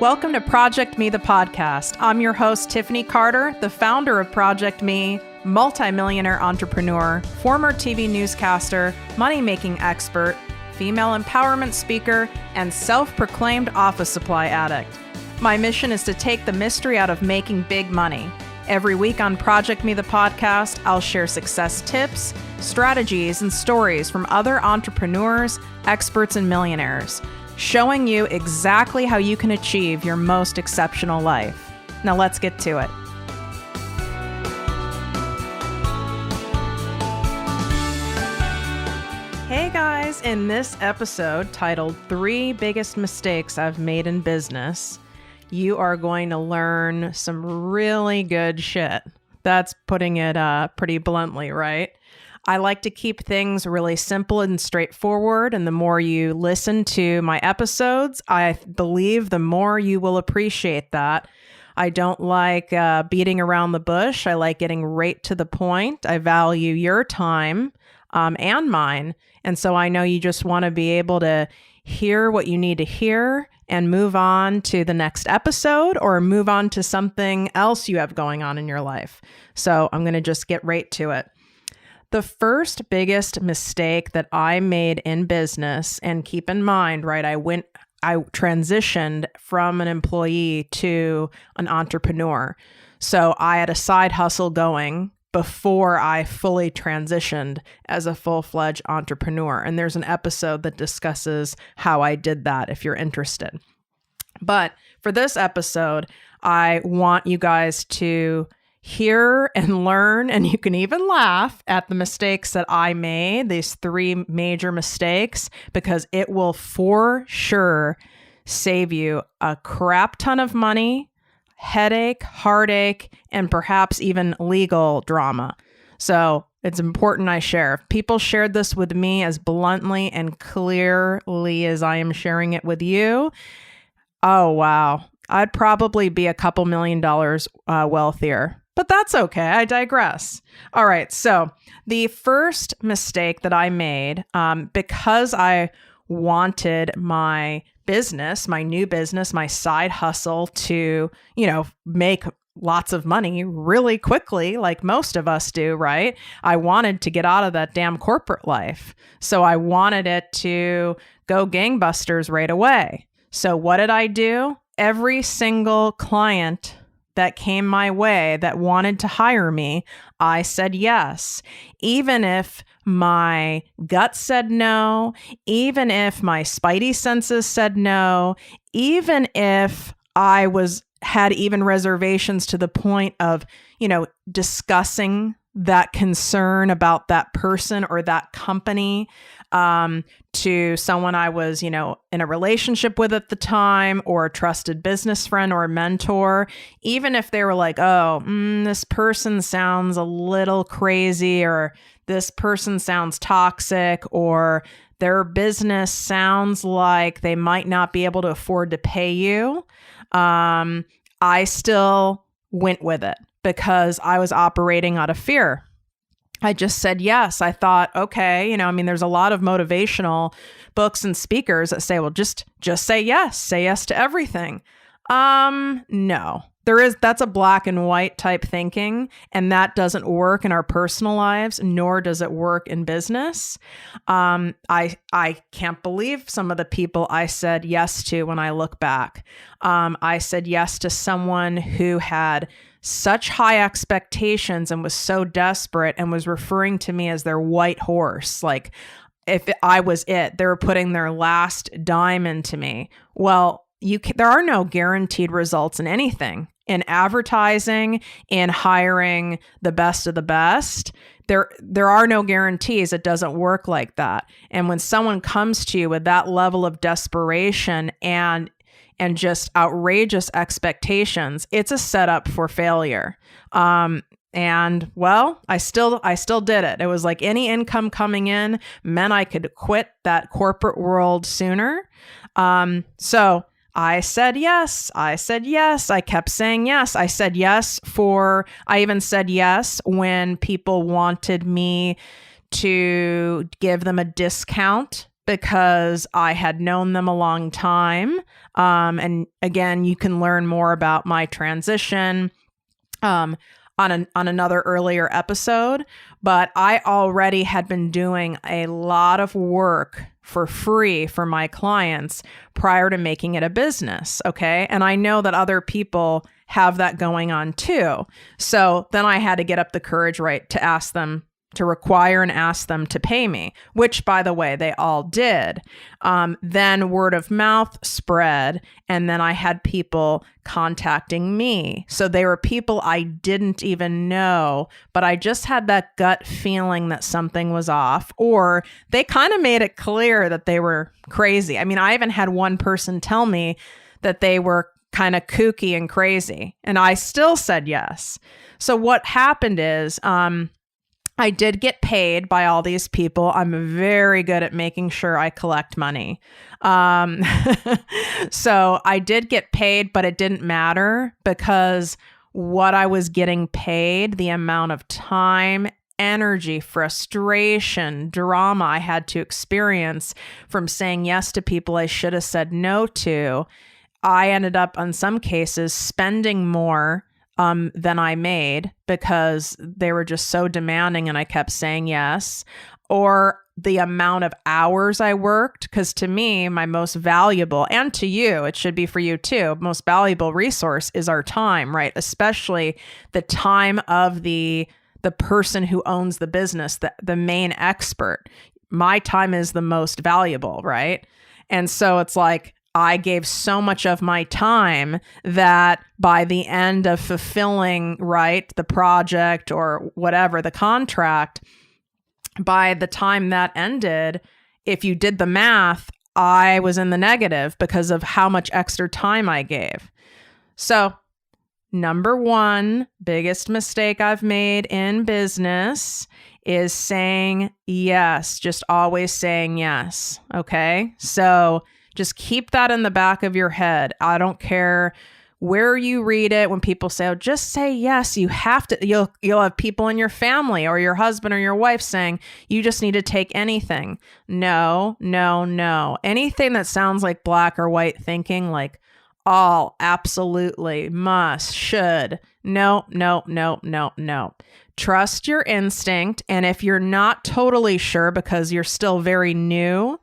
Welcome to ProjectME the Podcast. I'm your host, Tiffany Carter, the founder of ProjectME, multi-millionaire entrepreneur, former TV newscaster, money-making expert, female empowerment speaker, and self-proclaimed office supply addict. My mission is to take the mystery out of making big money. Every week on ProjectME the Podcast, I'll share success tips, strategies, and stories from other entrepreneurs, experts, and millionaires, showing you exactly how you can achieve your most exceptional life. Now let's get to it. Hey guys, in this episode titled 3 Biggest Mistakes I've Made in Business, you are going to learn some really good shit. That's putting it pretty bluntly, right? I like to keep things really simple and straightforward, and the more you listen to my episodes, I believe the more you will appreciate that. I don't like beating around the bush. I like getting right to the point. I value your time and mine, and so I know you just want to be able to hear what you need to hear and move on to the next episode or move on to something else you have going on in your life. So I'm going to just get right to it. The first biggest mistake that I made in business, and keep in mind, right, I transitioned from an employee to an entrepreneur. So I had a side hustle going before I fully transitioned as a full-fledged entrepreneur. And there's an episode that discusses how I did that if you're interested. But for this episode, I want you guys to hear and learn, and you can even laugh at the mistakes that I made, these 3 major mistakes, because it will for sure save you a crap ton of money, headache, heartache, and perhaps even legal drama. So it's important I share. If people shared this with me as bluntly and clearly as I am sharing it with you, oh wow, I'd probably be a couple $1 million wealthier. But that's okay. I digress. All right. So the first mistake that I made, because I wanted my business, my new business, my side hustle to, make lots of money really quickly, like most of us do, right? I wanted to get out of that damn corporate life. So I wanted it to go gangbusters right away. So what did I do? Every single client that came my way that wanted to hire me, I said yes. Even if my gut said no, even if my spidey senses said no, even if I had even reservations to the point of, discussing that concern about that person or that company to someone I was, in a relationship with at the time, or a trusted business friend or a mentor, even if they were like, oh, this person sounds a little crazy, or this person sounds toxic, or their business sounds like they might not be able to afford to pay you, I still went with it because I was operating out of fear. I just said yes. I thought, okay, there's a lot of motivational books and speakers that say, well, just say yes to everything. No, that's a black and white type thinking, and that doesn't work in our personal lives, nor does it work in business. I can't believe some of the people I said yes to when I look back. I said yes to someone who had such high expectations and was so desperate and was referring to me as their white horse. Like if I was it, they were putting their last dime into me. Well, there are no guaranteed results in anything. In advertising, in hiring the best of the best, there are no guarantees. It doesn't work like that. And when someone comes to you with that level of desperation and just outrageous expectations, it's a setup for failure. And well, I still did it. It was like any income coming in meant I could quit that corporate world sooner. So I said yes. I kept saying yes. I even said yes when people wanted me to give them a discount because I had known them a long time. And again, you can learn more about my transition on another earlier episode. But I already had been doing a lot of work for free for my clients prior to making it a business. Okay. And I know that other people have that going on too. So then I had to get up the courage, right, to ask them, to require and ask them to pay me, which, by the way, they all did. Then word of mouth spread, and then I had people contacting me. So they were people I didn't even know, but I just had that gut feeling that something was off, or they kind of made it clear that they were crazy. I mean, I even had one person tell me that they were kind of kooky and crazy, and I still said yes. So what happened is, I did get paid by all these people. I'm very good at making sure I collect money. So I did get paid, but it didn't matter because what I was getting paid, the amount of time, energy, frustration, drama I had to experience from saying yes to people I should have said no to, I ended up, in some cases, spending more than I made because they were just so demanding and I kept saying yes. Or the amount of hours I worked, because to me, my most valuable, and to you, it should be for you too, most valuable resource is our time, right? Especially the time of the person who owns the business, the main expert. My time is the most valuable, right? And so it's like, I gave so much of my time that by the end of fulfilling, right, the project or whatever, the contract, by the time that ended, if you did the math, I was in the negative because of how much extra time I gave. So, number one, biggest mistake I've made in business is saying yes, just always saying yes. Okay. So just keep that in the back of your head. I don't care where you read it when people say, oh, just say yes. You have to, you'll have people in your family or your husband or your wife saying, you just need to take anything. No. Anything that sounds like black or white thinking, like all, absolutely, must, should. No. Trust your instinct. And if you're not totally sure because you're still very new,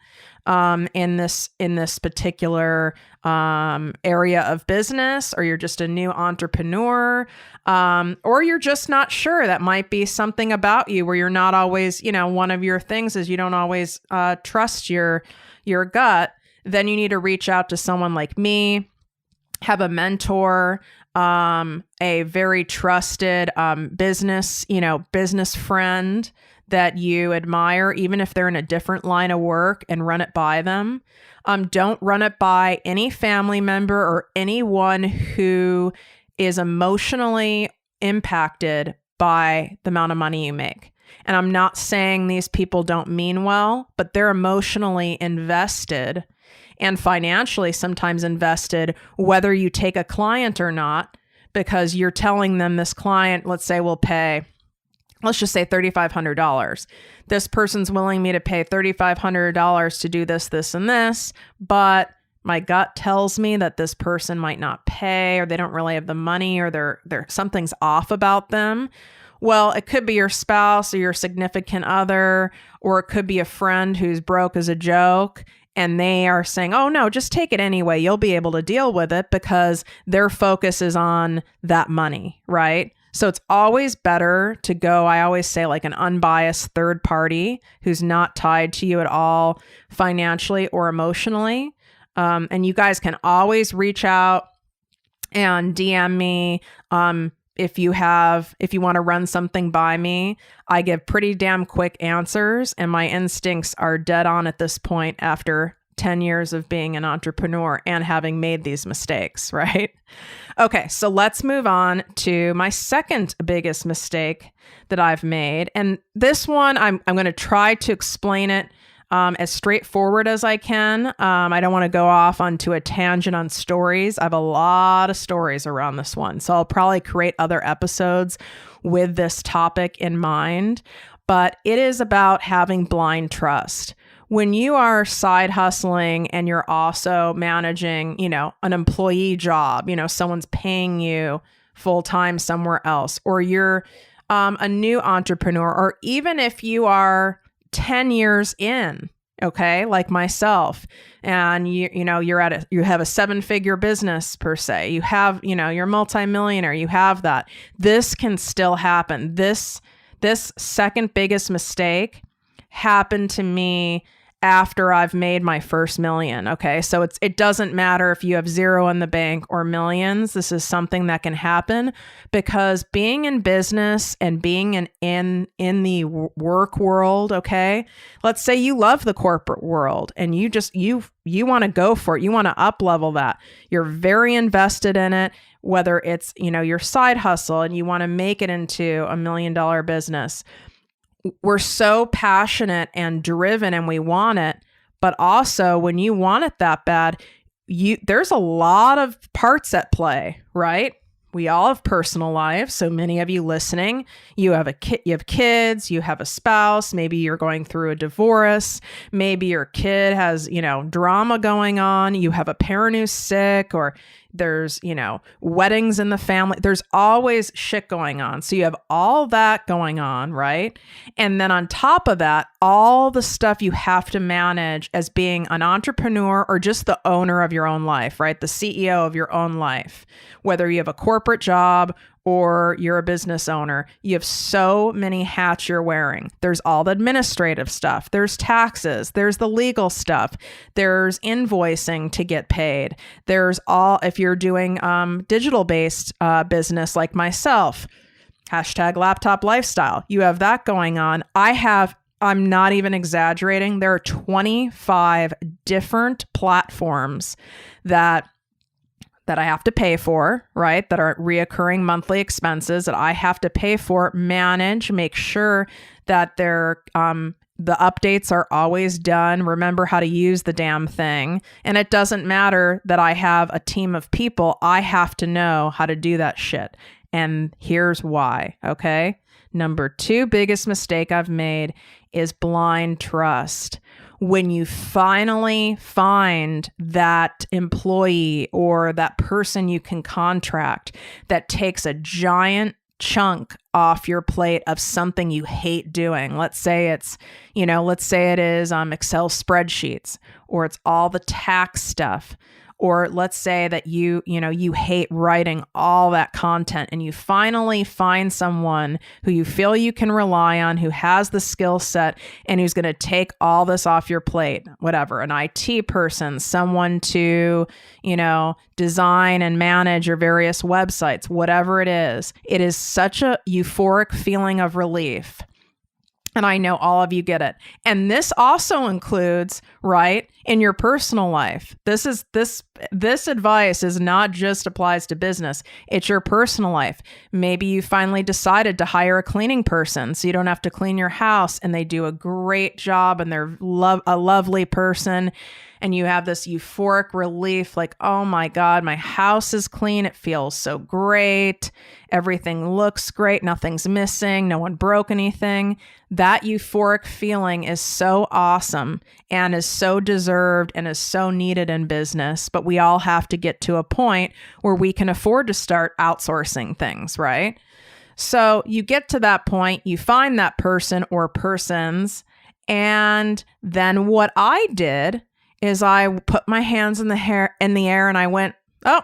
in this particular area of business, or you're just a new entrepreneur, or you're just not sure, that might be something about you where you're not always, one of your things is you don't always trust your gut, then you need to reach out to someone like me, have a mentor, a very trusted business friend that you admire, even if they're in a different line of work, and run it by them. Don't run it by any family member or anyone who is emotionally impacted by the amount of money you make. And I'm not saying these people don't mean well, but they're emotionally invested and financially sometimes invested, whether you take a client or not, because you're telling them this client, let's say, will pay, let's just say $3,500. This person's willing me to pay $3,500 to do this, this, and this, but my gut tells me that this person might not pay, or they don't really have the money, or they're something's off about them. Well, it could be your spouse or your significant other, or it could be a friend who's broke as a joke, and they are saying, oh no, just take it anyway. You'll be able to deal with it, because their focus is on that money, right? So it's always better to go, I always say, like an unbiased third party who's not tied to you at all financially or emotionally. And you guys can always reach out and DM me if you want to run something by me. I give pretty damn quick answers, and my instincts are dead on at this point after 10 years of being an entrepreneur and having made these mistakes, right? Okay, so let's move on to my second biggest mistake that I've made. And this one, I'm going to try to explain it as straightforward as I can. I don't want to go off onto a tangent on stories. I have a lot of stories around this one, so I'll probably create other episodes with this topic in mind. But it is about having blind trust, when you are side hustling and you're also managing, an employee job, someone's paying you full time somewhere else, or you're a new entrepreneur, or even if you are 10 years in, okay, like myself, and you have a 7-figure business per se, you have, you're multi-millionaire, you have that. This can still happen. This second biggest mistake happened to me after I've made my first million. Okay. So it doesn't matter if you have zero in the bank or millions. This is something that can happen because being in business and being in the work world. Okay. Let's say you love the corporate world and you want to go for it. You want to up level that. You're very invested in it, whether it's, your side hustle and you want to make it into $1 million business. We're so passionate and driven and we want it, but also when you want it that bad, there's a lot of parts at play, right? We all have personal lives. So many of you listening, you have kids, you have a spouse, maybe you're going through a divorce, maybe your kid has, drama going on, you have a parent who's sick, or there's, weddings in the family. There's always shit going on. So you have all that going on, right? And then on top of that, all the stuff you have to manage as being an entrepreneur or just the owner of your own life, right? The CEO of your own life, whether you have a corporate job or you're a business owner, you have so many hats you're wearing. There's all the administrative stuff. There's taxes. There's the legal stuff. There's invoicing to get paid. There's if you're doing digital-based business like myself, #laptop lifestyle, you have that going on. I'm not even exaggerating. There are 25 different platforms that I have to pay for, right? That are reoccurring monthly expenses that I have to pay for, manage, make sure that the updates are always done. Remember how to use the damn thing. And it doesn't matter that I have a team of people. I have to know how to do that shit. And here's why, okay? Number 2 biggest mistake I've made is blind trust. When you finally find that employee or that person you can contract that takes a giant chunk off your plate of something you hate doing. Let's say it is Excel spreadsheets, or it's all the tax stuff. Or let's say that you hate writing all that content and you finally find someone who you feel you can rely on, who has the skill set and who's going to take all this off your plate, whatever, an IT person, someone to, design and manage your various websites, whatever it is such a euphoric feeling of relief. And I know all of you get it. And this also includes, right, in your personal life. This advice is not just applies to business. It's your personal life. Maybe you finally decided to hire a cleaning person so you don't have to clean your house, and they do a great job and they're a lovely person. And you have this euphoric relief, like, oh my God, my house is clean. It feels so great. Everything looks great. Nothing's missing. No one broke anything. That euphoric feeling is so awesome and is so deserved and is so needed in business. But we all have to get to a point where we can afford to start outsourcing things, right? So you get to that point, you find that person or persons. And then what I did is I put my hands in the air and I went, oh,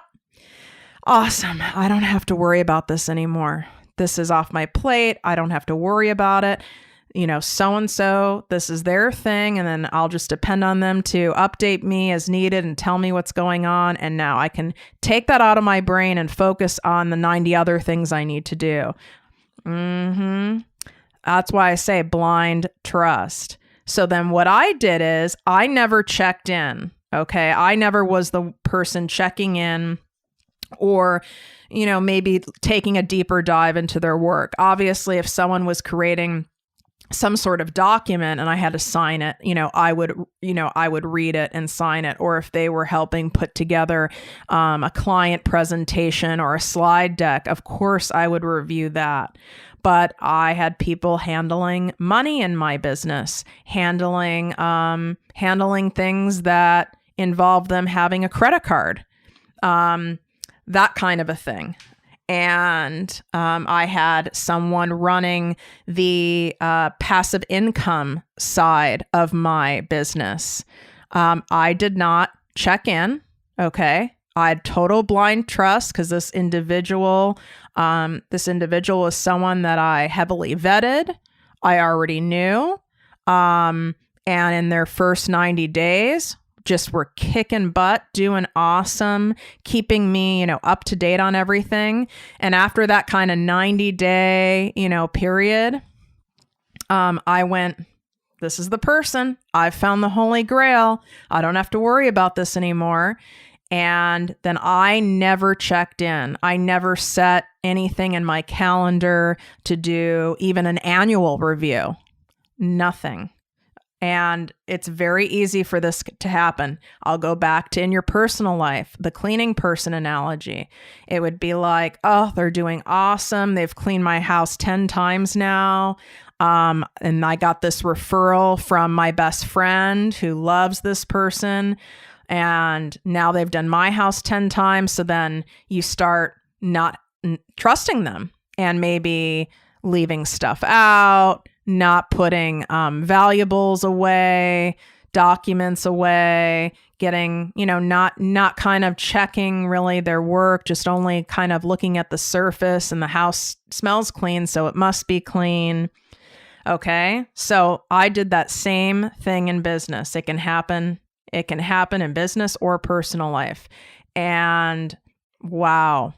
awesome. I don't have to worry about this anymore. This is off my plate. I don't have to worry about it. So-and-so, this is their thing. And then I'll just depend on them to update me as needed and tell me what's going on. And now I can take that out of my brain and focus on the 90 other things I need to do. That's why I say blind trust. So then what I did is I never checked in. Okay. I never was the person checking in or, maybe taking a deeper dive into their work. Obviously, if someone was creating some sort of document and I had to sign it, I would read it and sign it. Or if they were helping put together a client presentation or a slide deck, of course I would review that. but I had people handling money in my business, handling things that involved them having a credit card, that kind of a thing. And I had someone running the passive income side of my business. I did not check in. Okay. I had total blind trust because this individual was someone that I heavily vetted. I already knew. And in their first 90 days, just were kicking butt, doing awesome, keeping me, up to date on everything. And after that kind of 90-day, period, I went, this is the person. I've found the Holy Grail. I don't have to worry about this anymore. And then I never checked in. I never set anything in my calendar to do even an annual review. Nothing. And it's very easy for this to happen. I'll go back to in your personal life, the cleaning person analogy. It would be like, oh, they're doing awesome. They've cleaned my house 10 times now. And I got this referral from my best friend who loves this person. And now they've done my house 10 times. So then you start not trusting them and maybe leaving stuff out, not putting valuables away, documents away, getting, not kind of checking really their work, just only kind of looking at the surface, and the house smells clean, so it must be clean. Okay. So I did that same thing in business. It can happen in business or personal life. And wow.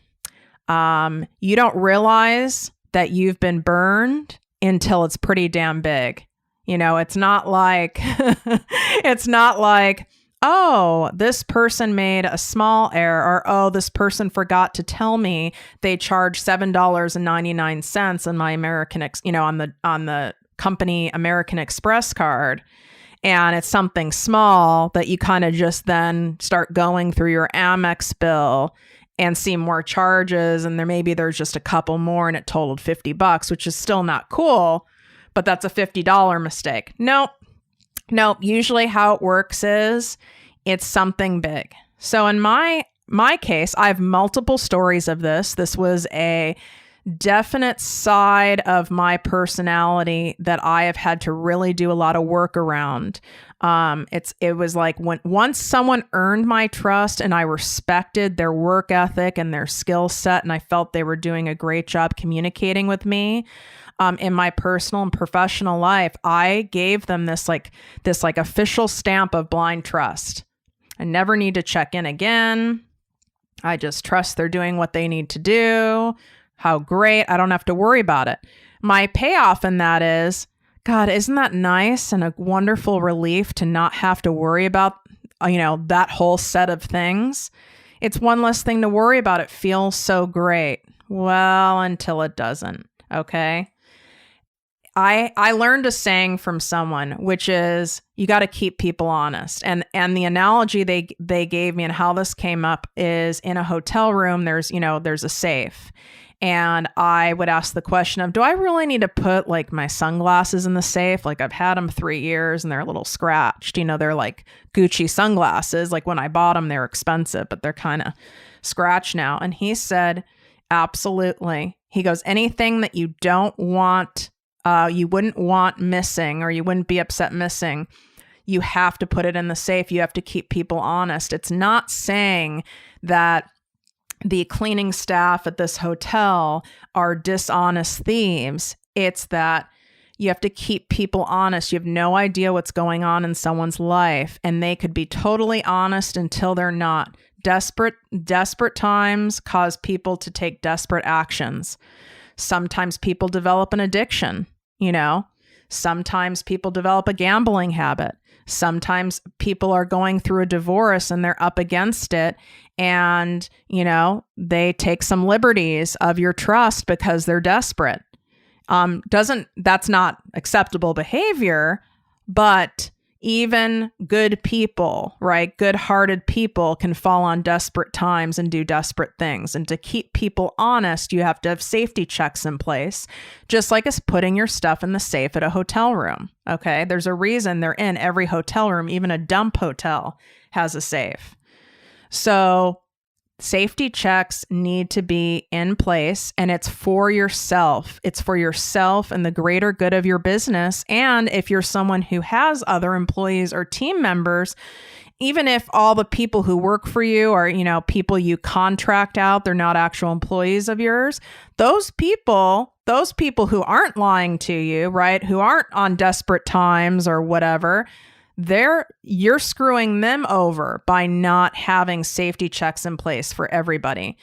You don't realize that you've been burned until it's pretty damn big. It's not like, oh, this person made a small error, or, oh, this person forgot to tell me they charge $7.99 on my American, on the company American Express card. And it's something small that you kind of just then start going through your Amex bill and see more charges. And there's just a couple more and it totaled $50, which is still not cool, but that's a $50 mistake. Nope. Usually how it works is it's something big. So in my case, I have multiple stories of this. This was a definite side of my personality that I have had to really do a lot of work around. It was like once someone earned my trust and I respected their work ethic and their skill set, and I felt they were doing a great job communicating with me, in my personal and professional life, I gave them this official stamp of blind trust. I never need to check in again. I just trust they're doing what they need to do. How great. I don't have to worry about it. My payoff in that is, God, isn't that nice and a wonderful relief to not have to worry about, that whole set of things? It's one less thing to worry about. It feels so great. Well, until it doesn't. Okay. I learned a saying from someone, which is you got to keep people honest. And the analogy they gave me and how this came up is in a hotel room, there's a safe. And I would ask the question of, do I really need to put like my sunglasses in the safe? Like I've had them 3 years and they're a little scratched. They're like Gucci sunglasses. Like when I bought them, they're expensive, but they're kind of scratched now. And he said, absolutely. He goes, anything that you don't want, you wouldn't want missing, or you wouldn't be upset missing, you have to put it in the safe. You have to keep people honest. It's not saying that the cleaning staff at this hotel are dishonest thieves. It's that you have to keep people honest. You have no idea what's going on in someone's life, and they could be totally honest until they're not. Desperate times cause people to take desperate actions. Sometimes people develop an addiction, Sometimes people develop a gambling habit. Sometimes people are going through a divorce and they're up against it, and, they take some liberties of your trust because they're desperate. That's not acceptable behavior, but, even good people, right? Good-hearted people can fall on desperate times and do desperate things. And to keep people honest, you have to have safety checks in place, just like as putting your stuff in the safe at a hotel room, okay? There's a reason they're in every hotel room. Even a dump hotel has a safe. So safety checks need to be in place, and it's for yourself. It's for yourself and the greater good of your business. And if you're someone who has other employees or team members, even if all the people who work for you are, people you contract out, they're not actual employees of yours, those people who aren't lying to you, right, who aren't on desperate times or whatever, you're screwing them over by not having safety checks in place for everybody,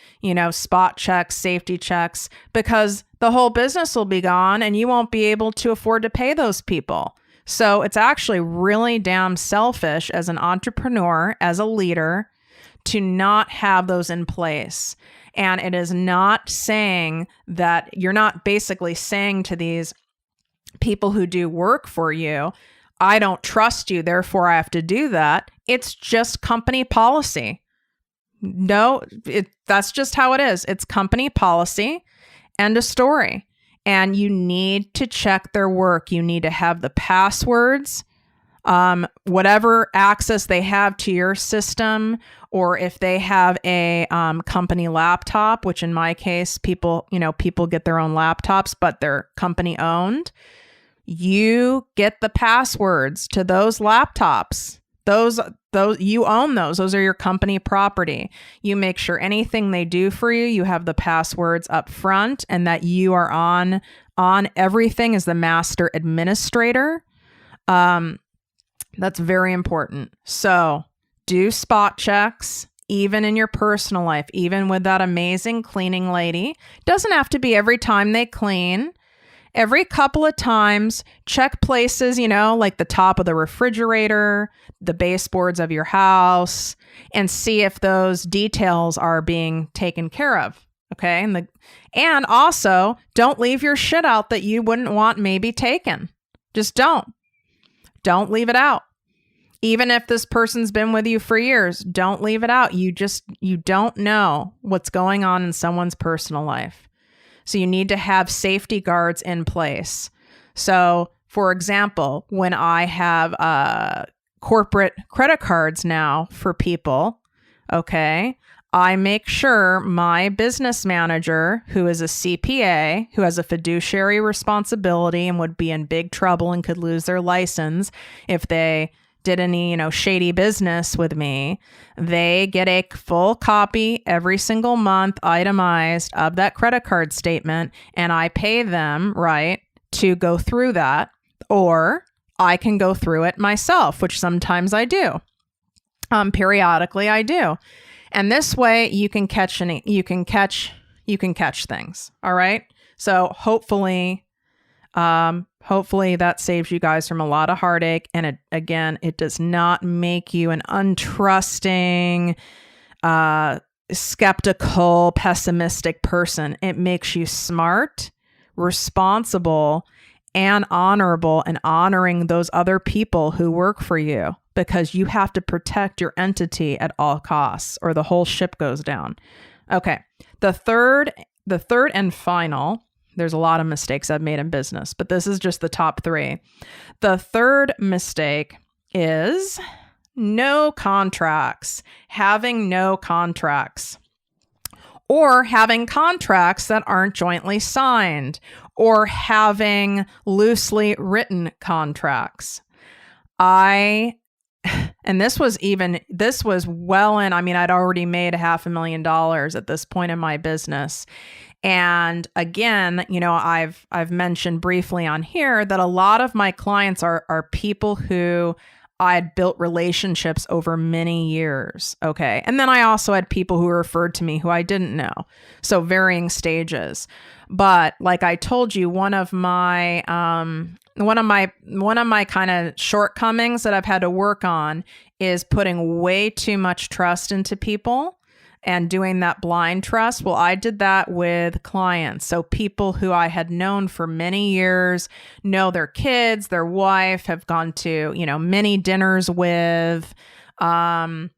spot checks, safety checks, because the whole business will be gone and you won't be able to afford to pay those people. So it's actually really damn selfish as an entrepreneur, as a leader, to not have those in place. And it is not saying that you're not basically saying to these people who do work for you, I don't trust you, therefore I have to do that. It's just company policy. No, that's just how it is. It's company policy. End of story. And you need to check their work. You need to have the passwords, whatever access they have to your system, or if they have a company laptop, which in my case, people get their own laptops, but they're company owned. You get the passwords to those laptops. Those you own those. Those are your company property. You make sure anything they do for you, you have the passwords up front, and that you are on everything as the master administrator. That's very important. So do spot checks, even in your personal life, even with that amazing cleaning lady. Doesn't have to be every time they clean. Every couple of times, check places, like the top of the refrigerator, the baseboards of your house, and see if those details are being taken care of. Okay. And also, don't leave your shit out that you wouldn't want maybe taken. Just don't. Don't leave it out. Even if this person's been with you for years, don't leave it out. You don't know what's going on in someone's personal life. So you need to have safety guards in place. So, for example, when I have corporate credit cards now for people, okay, I make sure my business manager, who is a CPA, who has a fiduciary responsibility and would be in big trouble and could lose their license if they did any, shady business with me, they get a full copy every single month, itemized, of that credit card statement, and I pay them, right, to go through that, or I can go through it myself, which sometimes I do. Periodically I do. And this way you can catch things. All right. So hopefully that saves you guys from a lot of heartache. And it does not make you an untrusting, skeptical, pessimistic person. It makes you smart, responsible, and honorable, and honoring those other people who work for you, because you have to protect your entity at all costs or the whole ship goes down. Okay. The third and final, there's a lot of mistakes I've made in business, but this is just the top 3. The third mistake is no contracts, having no contracts, or having contracts that aren't jointly signed, or having loosely written contracts. And this was well in, I'd already made $500,000 at this point in my business. And again, I've mentioned briefly on here that a lot of my clients are people who I had built relationships over many years. Okay. And then I also had people who referred to me who I didn't know. So varying stages. But like I told you, one of my kind of shortcomings that I've had to work on is putting way too much trust into people. and doing that blind trust. Well, I did that with clients. So people who I had known for many years, know their kids, their wife, have gone to, many dinners with. I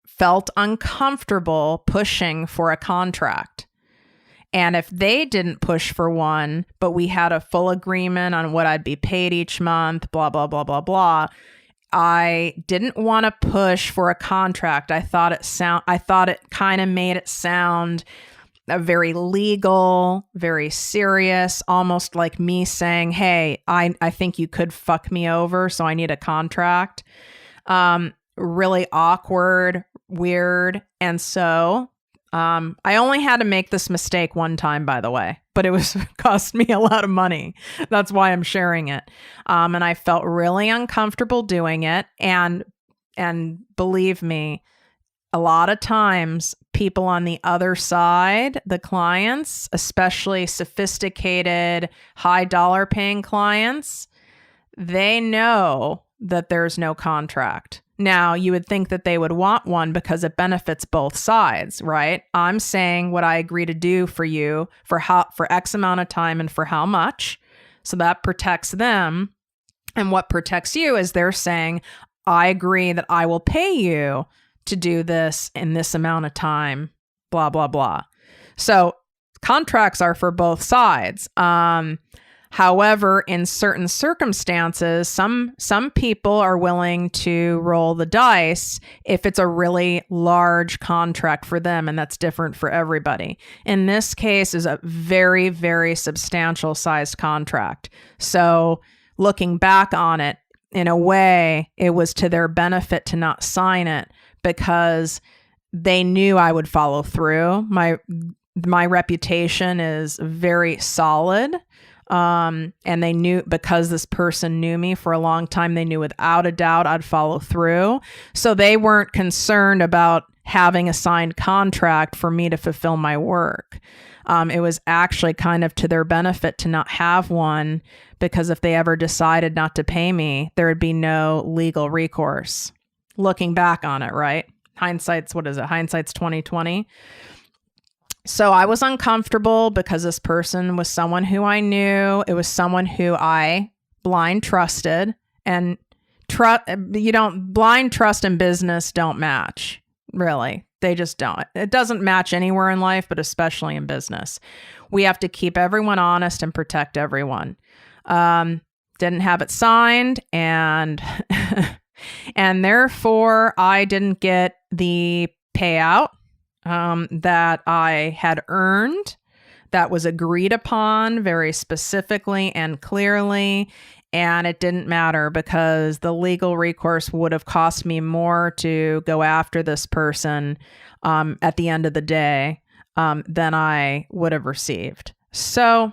felt uncomfortable pushing for a contract. And if they didn't push for one, but we had a full agreement on what I'd be paid each month, blah, blah, blah, blah, blah, I didn't want to push for a contract. I thought it kind of made it sound very legal, very serious, almost like me saying, hey, I think you could fuck me over, so I need a contract. Really awkward, weird. And so I only had to make this mistake one time, by the way, but it cost me a lot of money. That's why I'm sharing it. And I felt really uncomfortable doing it. And believe me, a lot of times people on the other side, the clients, especially sophisticated, high dollar paying clients, they know that there's no contract. Now, you would think that they would want one because it benefits both sides, right? I'm saying what I agree to do for you for X amount of time and for how much. So that protects them. And what protects you is they're saying, I agree that I will pay you to do this in this amount of time, blah, blah, blah. So contracts are for both sides. However, in certain circumstances, some people are willing to roll the dice if it's a really large contract for them, and that's different for everybody. In this case, is a very, very substantial sized contract. So looking back on it, in a way, it was to their benefit to not sign it because they knew I would follow through. My reputation is very solid. And they knew, because this person knew me for a long time, they knew without a doubt I'd follow through. So they weren't concerned about having a signed contract for me to fulfill my work. It was actually kind of to their benefit to not have one, because if they ever decided not to pay me, there would be no legal recourse. Looking back on it, right? Hindsight's 2020. So I was uncomfortable because this person was someone who I knew. It was someone who I blind trusted, and blind trust and business don't match, really. They just don't. It doesn't match anywhere in life, but especially in business. We have to keep everyone honest and protect everyone. Didn't have it signed, and and therefore I didn't get the payout that I had earned, that was agreed upon very specifically and clearly. And it didn't matter because the legal recourse would have cost me more to go after this person at the end of the day than I would have received. So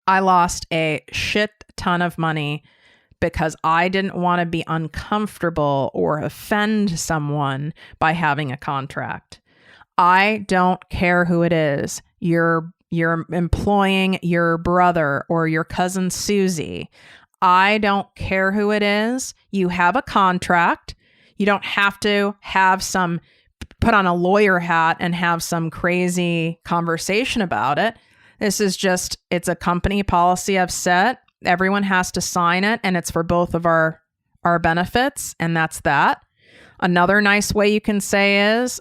I lost a shit ton of money because I didn't want to be uncomfortable or offend someone by having a contract. I don't care who it is. You're employing your brother or your cousin Susie. I don't care who it is. You have a contract. You don't have to put on a lawyer hat and have some crazy conversation about it. This is just, it's a company policy I've set. Everyone has to sign it, and it's for both of our benefits, and that's that. Another nice way you can say is,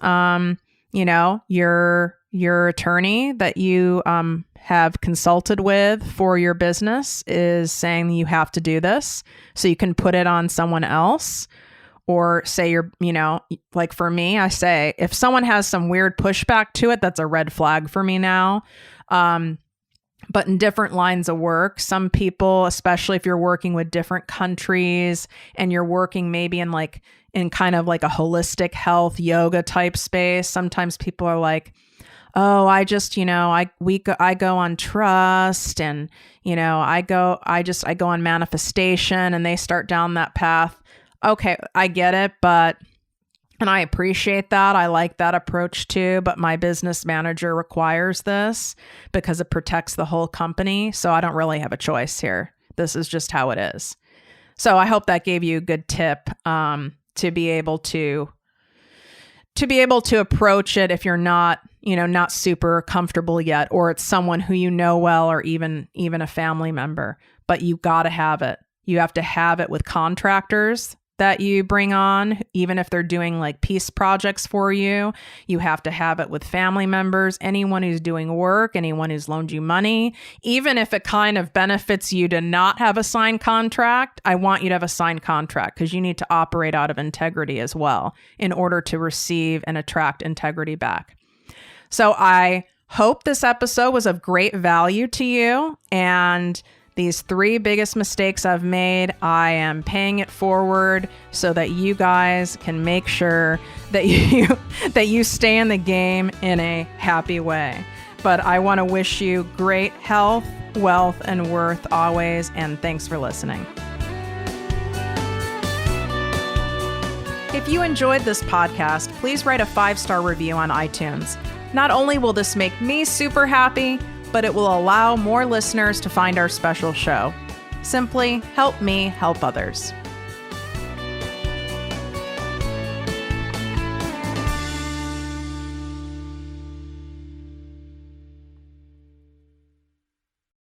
your attorney that you have consulted with for your business is saying you have to do this, so you can put it on someone else. Or say like for me, I say, if someone has some weird pushback to it, that's a red flag for me now. But in different lines of work, some people, especially if you're working with different countries and you're working maybe in kind of like a holistic health yoga type space, sometimes people are like, oh, I just, I go on trust, and, I go on manifestation, and they start down that path. Okay, I get it, and I appreciate that. I like that approach too, but my business manager requires this because it protects the whole company. So I don't really have a choice here. This is just how it is. So I hope that gave you a good tip to be able to to be able to approach it if you're not, not super comfortable yet, or it's someone who you know well, or even a family member, but you got to have it. You have to have it with contractors that you bring on, even if they're doing like piece projects for you. You have to have it with family members, anyone who's doing work, anyone who's loaned you money. Even if it kind of benefits you to not have a signed contract, I want you to have a signed contract, because you need to operate out of integrity as well in order to receive and attract integrity back. So I hope this episode was of great value to you, and these 3 biggest mistakes I've made, I am paying it forward so that you guys can make sure that you stay in the game in a happy way. But I want to wish you great health, wealth, and worth always, and thanks for listening. If you enjoyed this podcast, please write a 5-star review on iTunes. Not only will this make me super happy, but it will allow more listeners to find our special show. Simply help me help others.